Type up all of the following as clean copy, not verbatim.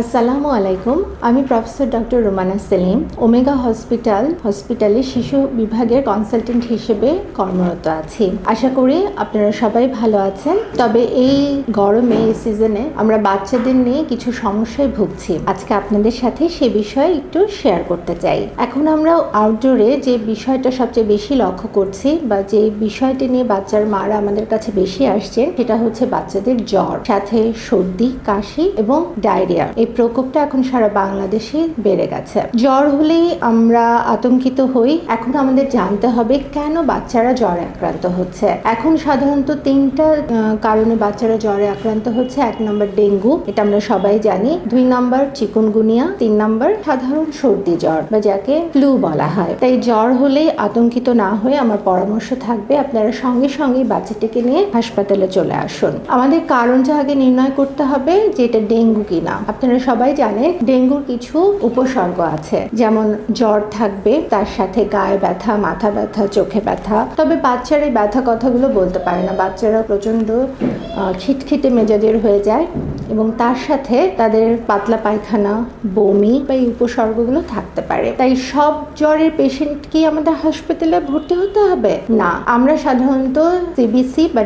আসসালামু আলাইকুম। আমি professor doctor Romana Selim Omega হসপিটালে শিশু বিভাগের কনসালটেন্ট হিসেবে কর্মরত আছি। আশা করি আপনারা সবাই ভালো আছেন। তবে এই গরমে এই সিজনে আমরা বাচ্চাদের নিয়ে কিছু সমস্যায় ভুগছি। আজকে আপনাদের সাথে সে বিষয়ে একটু শেয়ার করতে চাই। এখন আমরা আউটডোরে যে বিষয়টা সবচেয়ে বেশি লক্ষ্য করছি বা যে বিষয়টি নিয়ে বাচ্চার মারা আমাদের কাছে বেশি আসছে সেটা হচ্ছে বাচ্চাদের জ্বর, সাথে সর্দি, কাশি এবং ডায়রিয়া। এই প্রকোপটা এখন সারা বাংলাদেশে বেড়ে গেছে। জ্বর হলেই আমরা আতঙ্কিত হই। এখন আমাদের জানতে হবে কেন বাচ্চারা জ্বরে আক্রান্ত হচ্ছে। এখন সাধারণত তিনটা কারণে বাচ্চারা জ্বরে আক্রান্ত হচ্ছে। 1 নম্বর ডেঙ্গু, এটা আমরা সবাই জানি। 2 নম্বর চিকুনগুনিয়া, 3 নম্বর সাধারণ সর্দি জ্বর বা যাকে ফ্লু বলা হয়। তাই জ্বর হলেই আতঙ্কিত না হয়ে আমার পরামর্শ থাকবে আপনারা সঙ্গে সঙ্গে বাচ্চাটিকে নিয়ে হাসপাতালে চলে আসুন। আমাদের কারণটা আগে নির্ণয় করতে হবে যে এটা ডেঙ্গু কিনা। আপনারা সবাই জানেন ডেঙ্গুর কিছু উপসর্গ আছে, যেমন জ্বর থাকবে, তার সাথে গায়ে ব্যথা, মাথা ব্যথা, চোখে ব্যথা। তবে বাচ্চারা এই ব্যথা কথাগুলো বলতে পারে না। বাচ্চারা প্রচন্ড খিটখিটে মেজাজের হয়ে যায় এবং তার সাথে তাদের পাতলা পায়খানা, বমি বা এই উপসর্গগুলো থাকতে পারে। তাই সব জ্বরের পেশেন্ট কি আমাদের হাসপাতালে ভর্তি হতে হবে? না, আমরা সাধারণত সিবিসি বা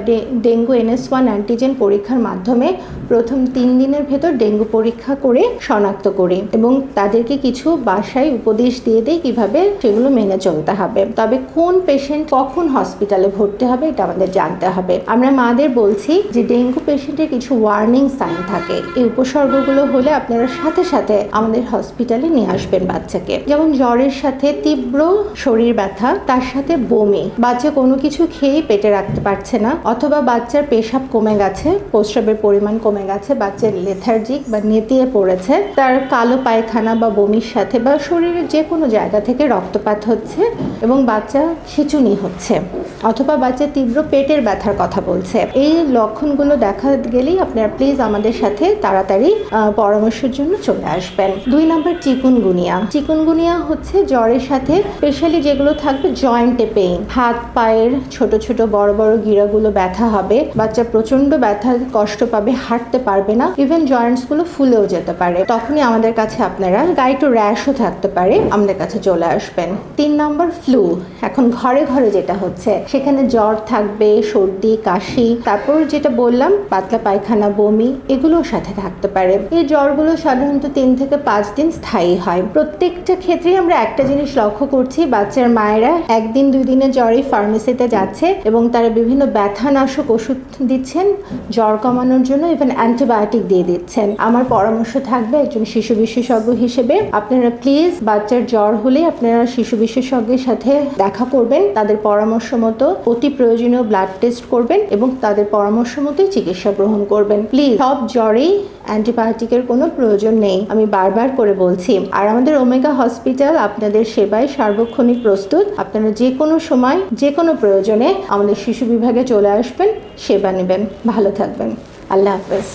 ডেঙ্গু NS1 অ্যান্টিজেন পরীক্ষার মাধ্যমে প্রথম 3 দিনের ভেতর ডেঙ্গু পরীক্ষা করে শনাক্ত করি এবং তাদেরকে কিছু বাসায় উপদেশ দিয়ে দেই কিভাবে সেগুলো মেনে চলতে হবে। তবে কোন পেশেন্ট কখন হসপিটালে ভর্তি হবে এটা আমাদের জানতে হবে। আমরা মাদের বলছি যে ডেঙ্গু পেশেন্টের কিছু ওয়ার্নিং সাইন থাকে। এই উপসর্গগুলো হলে আপনারা সাথে সাথে আমাদের হসপিটালে নিয়ে আসবেন বাচ্চাকে। যেমন জ্বরের সাথে তীব্র শরীর ব্যথা, তার সাথে বমি, বাচ্চা কোনো কিছু খেয়ে পেটে রাখতে পারছে না, অথবা বাচ্চার পেশাব কমে গেছে, প্রস্রাবের পরিমাণ কমে গেছে, বাচ্চার লেথার্জিক বা নেতিয়ে পড়েছে, তার কালো পায়খানা বা বমির সাথে বা শরীরের যে কোনো জায়গা থেকে রক্তপাত হচ্ছে এবং বাচ্চা খিঁচুনি হচ্ছে, অথবা বাচ্চা তীব্র পেটের ব্যথার কথা বলছে। এই লক্ষণগুলো দেখা গেলেই আপনারা প্লিজ আমাদের সাথে তাড়াতাড়ি পরামর্শের জন্য চলে আসবেন। 2 নম্বর চিকুনগুনিয়া হচ্ছে জ্বরের সাথে স্পেশালি যেগুলো থাকবে জয়েন্টে পেইন, হাত পায়ের ছোট ছোট বড় বড় গিরাগুলো ব্যথা হবে, বাচ্চা প্রচন্ড ব্যথা কষ্ট পাবে, হাঁটতে পারবে না, ইভেন জয়েন্টস গুলো ফুলেও যেতে পারে। তখনই আমাদের কাছে আপনারা গায়ে একটু র্যাশও থাকতে পারে, আমাদের কাছে চলে আসবেন। 3 নম্বর ফ্লু। এখন ঘরে ঘরে যেটা হচ্ছে সেখানে জ্বর থাকবে, সর্দি, কাশি, তারপর যেটা বললাম পাতলা পায়খানা, বমি, এগুলোর সাথে থাকতে পারে। এই জ্বরগুলো সাধারণত 3 থেকে 5 দিন স্থায়ী হয়। প্রত্যেকটা ক্ষেত্রে আমরা একটা জিনিস লক্ষ্য করছি, বাচ্চার মায়েরা 1 দিন 2 দিনের জ্বরে ফার্মেসিতে যাচ্ছে এবং তারা বিভিন্ন ব্যথানাশক ওষুধ দিচ্ছেন জ্বর কমানোর জন্য, ইভেন অ্যান্টিবায়োটিক দিয়ে দিচ্ছেন। আমার পরামর্শ থাকবে একজন শিশু বিশেষজ্ঞ হিসেবে আপনারা প্লিজ বাচ্চার জ্বর হলে আপনারা শিশু বিশেষজ্ঞের সাথে দেখা করবেন, তাদের পরামর্শ মতো অতি প্রয়োজনীয় ব্লাড টেস্ট করবেন এবং তাদের পরামর্শ মতোই চিকিৎসা গ্রহণ করবেন। প্লিজ সব জ্বরেই অ্যান্টিবায়োটিকের কোনো প্রয়োজন নেই, আমি বারবার করে বলছি। আর আমাদের ওমেগা হসপিটাল আপনাদের সেবায় সার্বক্ষণিক প্রস্তুত। আপনারা যে কোনো সময় যে কোনো প্রয়োজনে আমাদের শিশু বিভাগে চলে আসবেন, সেবা নেবেন। ভালো থাকবেন। আল্লাহ হাফেজ।